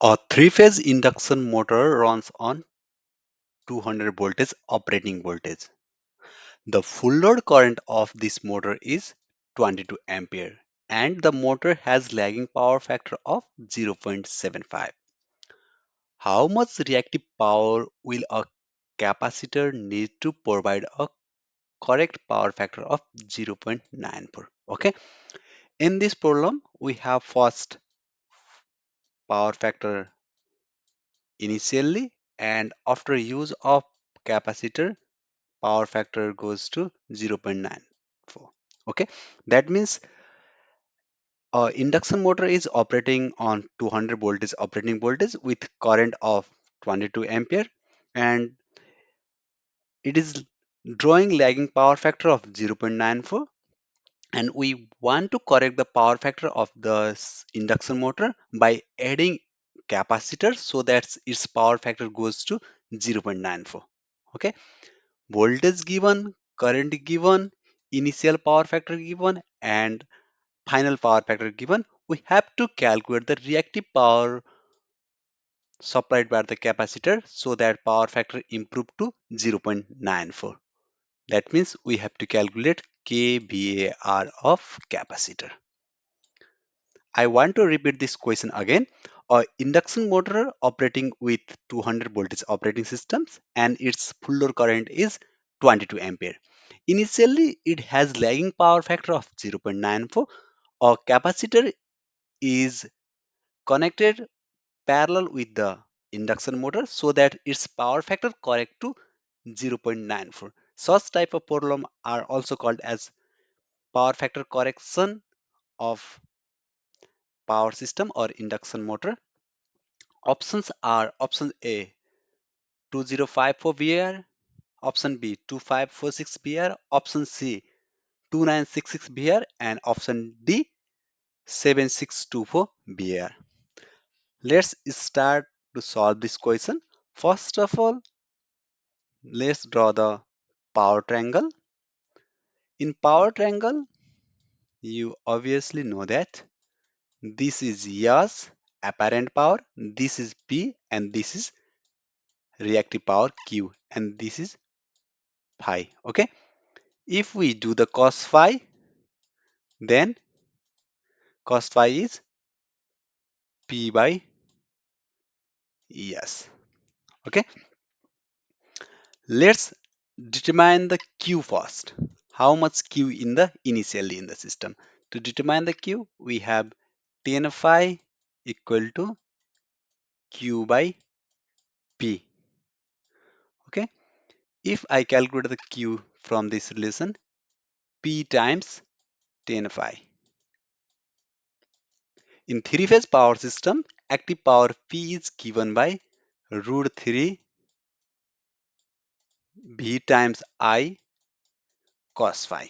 A three-phase induction motor runs on 200 voltage operating voltage. The full load current of this motor is 22 ampere and the motor has lagging power factor of 0.75. How much reactive power will a capacitor need to provide a correct power factor of 0.94? Okay, in this problem we have first power factor initially, and after use of capacitor power factor goes to 0.94. Okay, that means induction motor is operating on 200 voltage operating voltage with current of 22 ampere, and it is drawing lagging power factor of 0.94, and we want to correct the power factor of the induction motor by adding capacitor so that its power factor goes to 0.94. Okay, voltage given, current given, initial power factor given, and final power factor given, we have to calculate the reactive power supplied by the capacitor so that power factor improved to 0.94. That means we have to calculate kVAR of capacitor. I want to repeat this question again. A induction motor operating with 200 voltage operating systems and its full load current is 22 ampere. Initially, it has lagging power factor of 0.94. A capacitor is connected parallel with the induction motor so that its power factor correct to 0.94. Such type of problem are also called as power factor correction of power system or induction motor. Options are option A 2054 VAR, option B 2546 VAR, option C 2966 VAR, and option D 7624 VAR. Let's start to solve this question. First of all, let's draw the power triangle. In power triangle, you obviously know that this is S, apparent power, this is P, and this is reactive power Q, and this is phi. Okay, if we do the cos phi, then cos phi is P by S. Okay, let's determine the Q first. How much Q in the initially in the system? To determine the Q, we have 10 phi equal to Q by P. Okay, if I calculate the Q from this relation, P times 10 phi. In three-phase power system, active power P is given by root 3 V times I cos phi.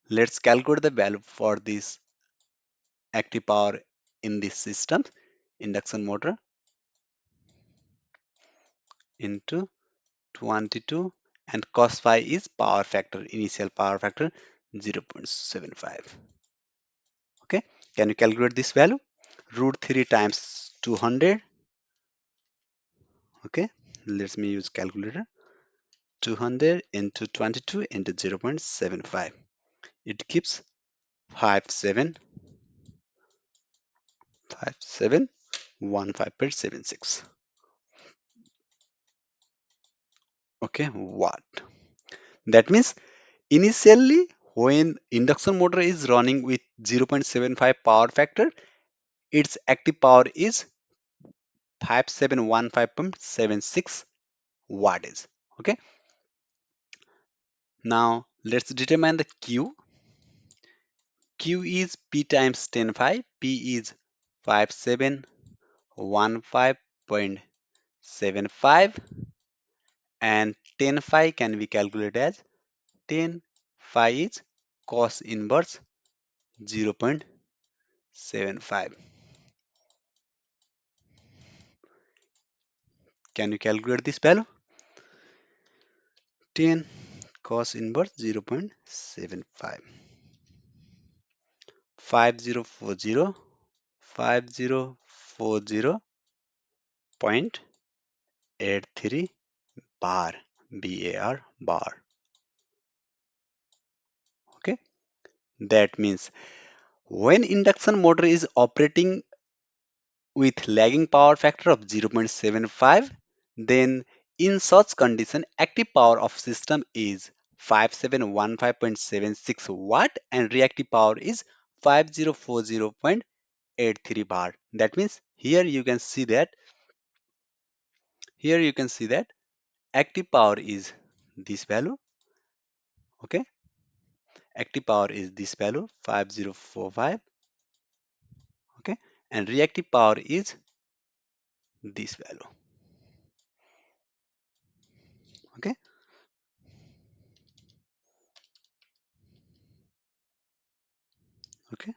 Let's calculate the value for this active power in this system, induction motor, into 22, and cos phi is power factor, initial power factor 0.75. Okay, can you calculate this value? Root 3 times 200. Okay, let me use calculator. 200 into 22 into 0.75. It gives 5715.76. Okay, watt. That means initially when induction motor is running with 0.75 power factor, its active power is 5715.76 wattage. Okay, now let's determine the Q. Q is P times 10 phi. P is 5715.75, and 10 phi can be calculated as 10 phi is cos inverse 0.75. Can you calculate this value? 10 cos inverse 0.75. 5040 5040.83 bar, bar, bar. Okay, that means when induction motor is operating with lagging power factor of 0.75, then in such condition active power of system is 5715.76 watt and reactive power is 5040.83 bar. That means here you can see that active power is this value. Okay, active power is this value 5045. Okay, and reactive power is this value. Okay, okay.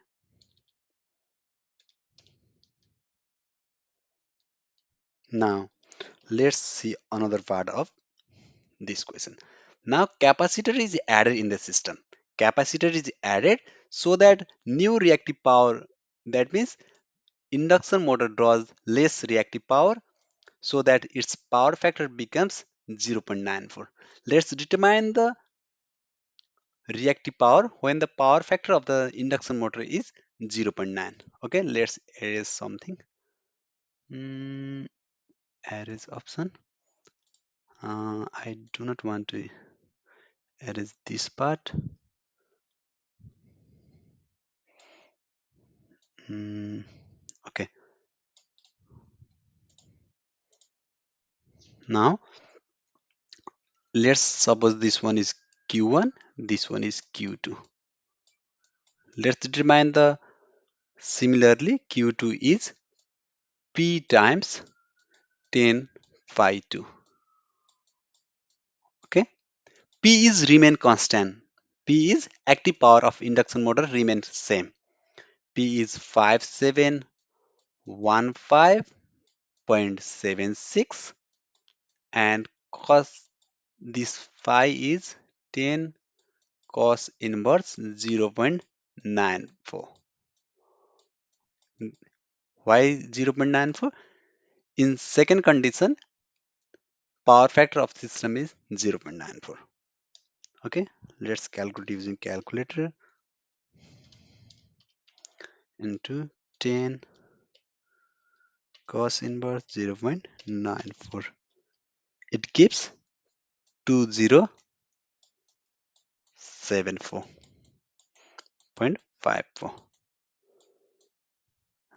Now let's see another part of this question. Now capacitor is added in the system. Capacitor is added so that new reactive power, that means induction motor draws less reactive power so that its power factor becomes 0.94. Let's determine the reactive power when the power factor of the induction motor is 0.9. Okay, let's erase something. Mm, Erase option. I do not want to erase this part. Mm, okay, now let's suppose this one is Q1, this one is Q2. Let's determine the similarly Q2 is P times 10 phi 2. Okay, P is remain constant. P is active power of induction motor remains same. P is 5715.76 and cos this phi is 10 cos inverse 0.94. Why 0.94? In second condition, power factor of system is 0.94. Okay, let's calculate using calculator into 10 cos inverse 0.94. It gives 2074.54.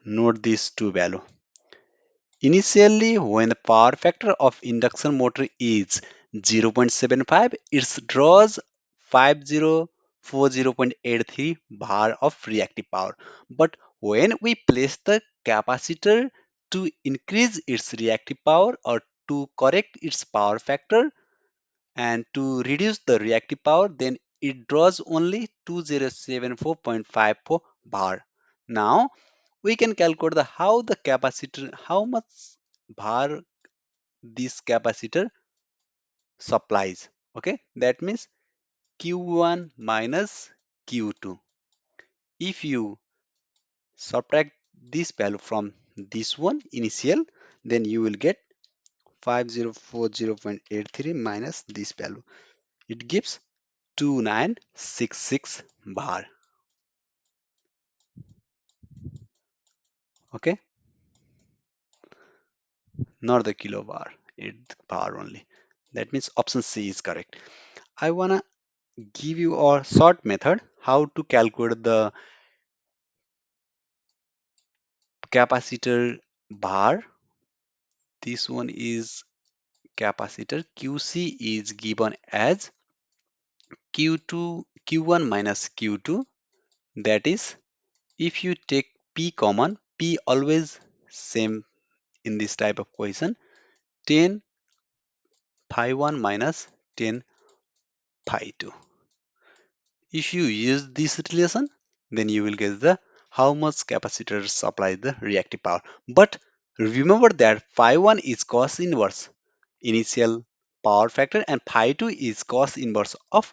Note these two value. Initially, when the power factor of induction motor is 0.75, it draws 5040.83 bar of reactive power. But when we place the capacitor to increase its reactive power or to correct its power factor and to reduce the reactive power, then it draws only 2074.54 bar. Now we can calculate how much bar this capacitor supplies. Okay, that means Q1 minus Q2. If you subtract this value from this one initial, then you will get 5040.83 minus this value. It gives 2966 bar. Okay, not the kilobar, it's bar only. That means option C is correct. I wanna give you a short method how to calculate the capacitor bar. This one is capacitor. QC is given as Q2 Q1 minus Q2. That is, if you take P common, P always same in this type of question. 10 pi 1 minus 10 pi 2. If you use this relation, then you will get the how much capacitor supplies the reactive power. But remember that phi 1 is cos inverse initial power factor and phi 2 is cos inverse of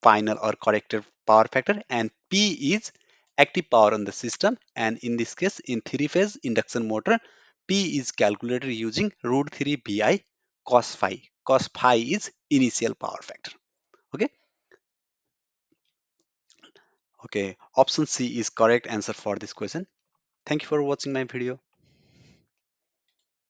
final or corrected power factor and P is active power on the system, and in this case in three phase induction motor, P is calculated using root 3 bi cos phi. Cos phi is initial power factor. Okay. Okay, option C is correct answer for this question. Thank you for watching my video.